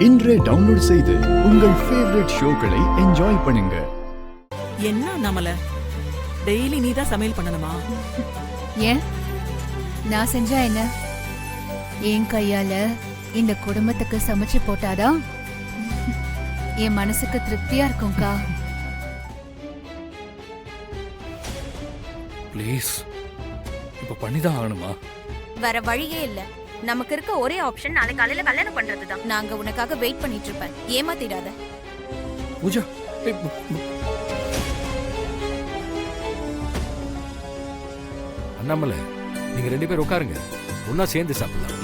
இன்றே டவுன்லோட் செய்து உங்கள் ஃபேவரட் ஷோக்களை என்ஜாய் பண்ணுங்க. என்ன நம்மள டெய்லி நீ தான் சமையல் பண்ணணுமா? ஏன் நான் செஞ்சா என்ன? என் கையால இந்த குடும்பத்துக்கு சமைச்சு போட்டாதான் என் மனசுக்கு திருப்தியா இருக்கும்க்கா. ப்ளீஸ் இப்ப பண்ணிதான் ஆகணுமா? வேற வழியே இல்ல. நமக்கு இருக்க ஒரே ஆப்ஷன் நாளை காலையில கல்யாணம் பண்றதுதான். நாங்க உனக்காக வெயிட் பண்ணிட்டு இருப்பேன். ஏமாத்திடாத பூஜா. அண்ணாமலை, நீங்க 2 பேர் உட்காருங்க, ஒன்னா சேர்ந்து சாப்பிடலாம்.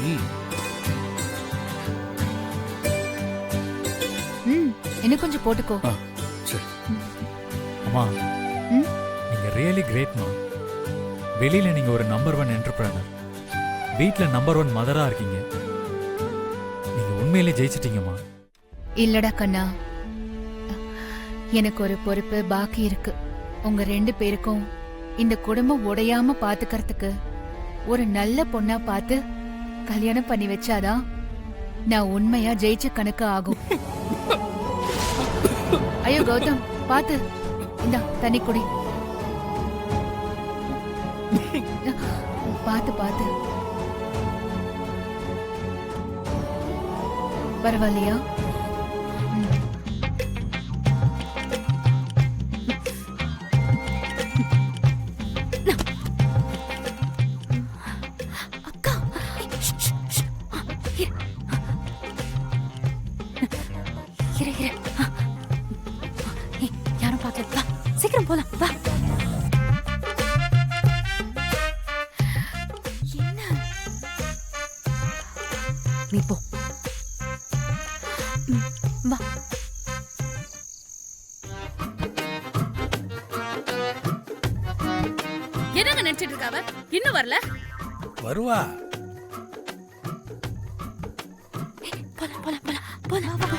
இன்னும் கொஞ்சம் போட்டுக்கோ. சரி. அம்மா, நீங்க ரியலி கிரேட்மா. வெளியில நீங்க ஒரு நம்பர் 1 என்டர்பிரனர், வீட்ல நம்பர் 1 மதரா இருக்கீங்க. நீங்க உண்மையிலே ஜெயிச்சிட்டீங்கம்மா. இல்லடா கண்ணா, எனக்கு ஒரு பொறுப்பு பாக்கி இருக்கு. உங்க 2 பேருக்கும் இந்த குடும்பம் உடையாம பாத்துக்கிறதுக்கு ஒரு நல்ல பொண்ணா பார்த்து கல்யாணம் பண்ணி வச்சாதான் நான் உண்மையா ஜெயிச்ச கணக்கு ஆகும். ஐயோ கௌதம், பாத்து, இந்தா தண்ணி குடி. பாத்து பாத்து. பரவாயில்லையா? அக்கா, யாரும் பார்க்கல. வா சீக்கிரம் போலாம். வா. என்ன நீ போ. வா. என்னங்க நினைச்சிட்டு இருக்காவ? இன்னும் வரல? வருவா. போலாம் போலாம் போலாம் போலாம். வா.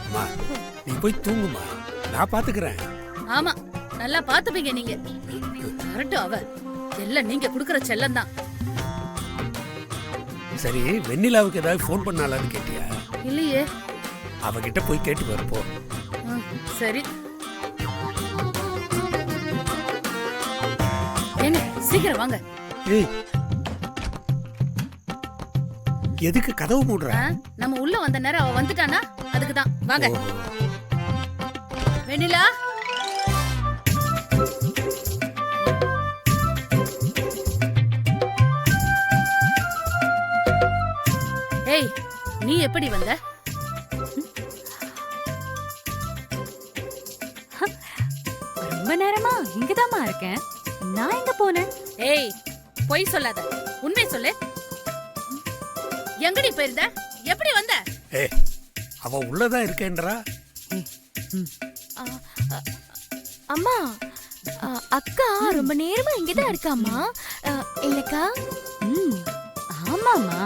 அம்மா, நீ போய் தூங்குமா, நான் பாத்துக்கிறேன். ஆமா, நல்லா பாத்துப்பீங்க நீங்க. வரட்டும் அவ. எல்லாம் நீங்க குடுக்கற செல்லம் தான். சரி, வெண்ணிலாவுக்கு ஏதாவது ஃபோன் பண்ணாலான்னு கேட்டியா? இல்லையே. அவகிட்ட போய் கேட்டு வரப்போ. சரி. என்ன சீக்கிரம் வாங்க. ஏய், எதுக்கு கதவு மூடுற? நம்ம உள்ள வந்த நேரம் அவ வந்துட்டானா, அதுக்குதான். வாங்க. வெண்ணிலா, ஏய், நீ எப்படி வந்த? ரொம்ப நேரமா இங்கதாம்மா இருக்கேன். நான் எங்க போனேன்? ஏய், பொய் சொல்லாத, உண்மை சொல்லு. எங்கடி போயிருந்த? எப்படி வந்த? ஏய், அவ உள்ளதான் இருக்கேன்றா. அம்மா, அக்கா ரொம்ப நேரமா இங்கதான் இருக்காமா. இல்லக்கா? ஆமாமா,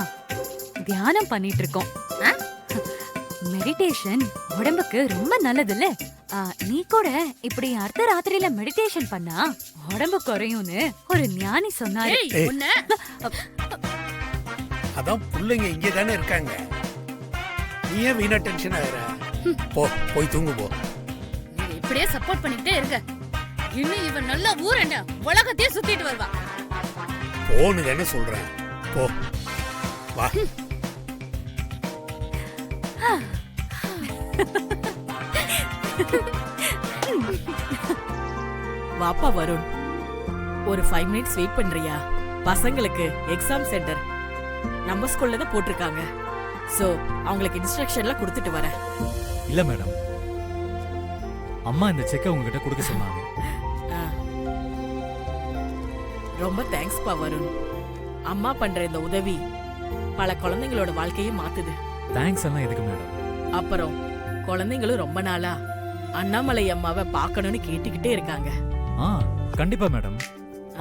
தியானம் பண்ணிட்டு இருக்கோம். மெடிடேஷன் உடம்புக்கு ரொம்ப நல்லதுல்ல. நீ கூட இப்படி அர்த்த ராத்திரியில மெடிடேஷன் பண்ணா உடம்பு குறையும்னு ஒரு ஞானி சொன்னாரு. அதான் பிள்ளைங்க இங்கே தானே இருக்காங்க, நீ ஏன் வீணா டென்ஷன் ஆகுற? போ, போய் தூங்கு போ. நீங்க இப்படியே சப்போர்ட் பண்ணிட்டே இருங்க. இன்னும் இவன் நல்லா ஊரண்ட உலகத்தையே சுத்திட்டு வருவா. போன்னு தானே சொல்றேன். போ, வா. வாப்பா வருண், ஒரு 5 மினிட்ஸ் வெயிட் பண்றியா? பசங்களுக்கு எக்ஸாம் சென்டர் நம்ம ஸ்கூல்ல தான் போட்டிருக்காங்க. சோ அவங்களுக்கு இன்ஸ்ட்ரக்ஷன்லாம் கொடுத்துட்டு வரேன். இல்ல மேடம், அம்மா இந்த செக்கை உங்ககிட்ட கொடுக்க சொன்னாங்க. ரொம்ப தேங்க்ஸ் பா வருண். அம்மா பண்ற இந்த உதவி பல குழந்தைங்களோட வாழ்க்கையை மாத்துது. தேங்க்ஸ் எல்லாம் எதுக்கு மேடம்? அப்புறம் குழந்தைங்களும் ரொம்ப நாளா அண்ணாமலை அம்மாவை பார்க்கணும்னு கேட்டுக்கிட்டே இருக்காங்க. கண்டிப்பா மேடம்.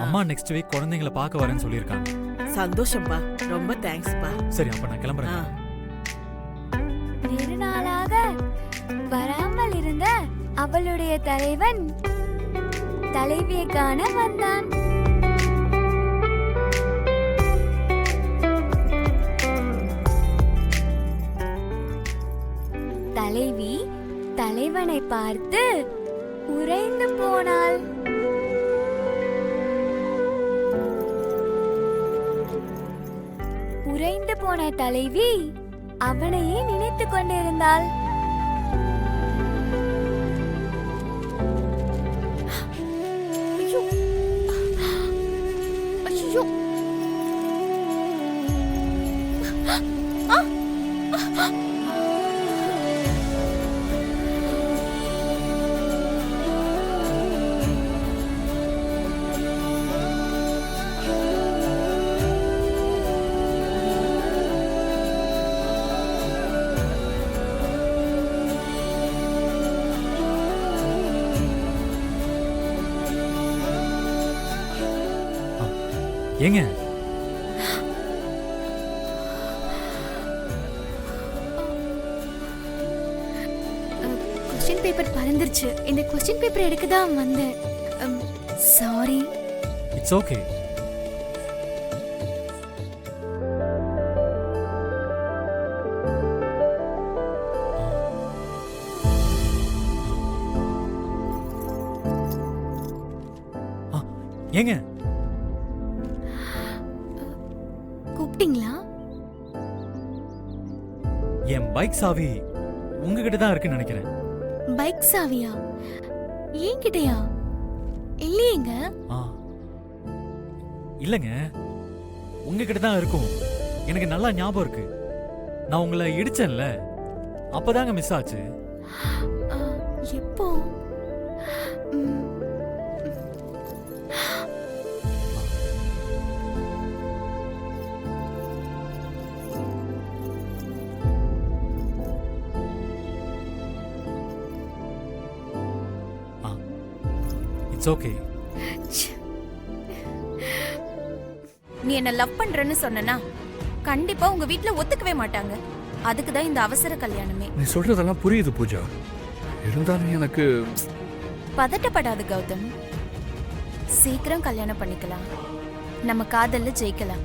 அம்மா நெக்ஸ்ட் வீக் குழந்தைங்களை பார்க்க வரேன்னு சொல்லியிருக்காங்க. சந்தோஷம்பா, ரொம்ப தேங்க்ஸ் பா. சரி, அப்ப நான் கிளம்புறேன். பெருநாளாக வராமல் இருந்த அவளுடைய தலைவன் தலைவியை காண வந்தான். தலைவி தலைவனை பார்த்து உறைந்து போனாள். உறைந்து போன தலைவி அவனையே நினைத்துக் கொண்டிருந்தாள். ஏங்க கொஸ்டின் பேப்பர் பறந்துருச்சு. இந்த கொஸ்டின் பேப்பர் எடுக்க தான் வந்தேன். சாரி. It's okay. ஏங்க கூப்பிட்டீங்களா? என் பைக் சாவி உங்ககிட்ட தான் இருக்குன்னு நினைக்கிறேன். பைக் சாவியா? என்கிட்டயா? இல்லையேங்க. இல்லங்க, உங்ககிட்ட தான் இருக்கும். எனக்கு நல்லா ஞாபகம் இருக்கு. நான் உங்களை இடிச்சேன்ல, அப்பதாங்க மிஸ் ஆச்சு. எப்போ? It's okay. நீ என்ன லவ் பண்றேன்னு சொன்னனா கண்டிப்பா உங்க வீட்ல ஒத்துக்கவே மாட்டாங்க. அதுக்கு தான் இந்த அவசர கல்யாணமே. நீ சொல்றதெல்லாம் புரியுது பூஜா, இருந்தாலும் எனக்கு பதட்டப்படாத கௌதம். சீக்கிரம் கல்யாணம் பண்ணிக்கலாம். நம்ம காதல்ல ஜெயிக்கலாம்.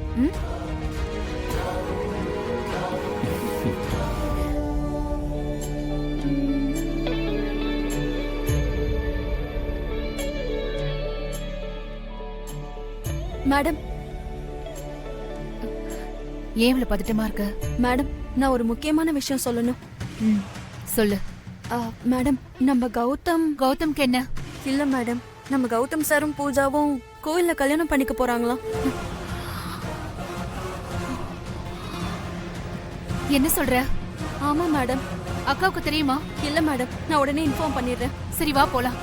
மேடம், ஏன் இவ்வளவு பதட்டமா இருக்க? மேடம், நான் ஒரு முக்கியமான விஷயம் சொல்லணும். சொல்லு. மேடம், நம்ம கௌதம்க்கு என்ன? இல்ல மேடம், நம்ம கௌதம் சாரும் பூஜாவும் கோயில்ல கல்யாணம் பண்ணிக்க போறாங்களாம். என்ன சொல்ற? ஆமா மேடம். அக்காவுக்கு தெரியுமா? இல்ல மேடம், நான் உடனே இன்ஃபார்ம் பண்ணிடுறேன். சரி வா போலாம்.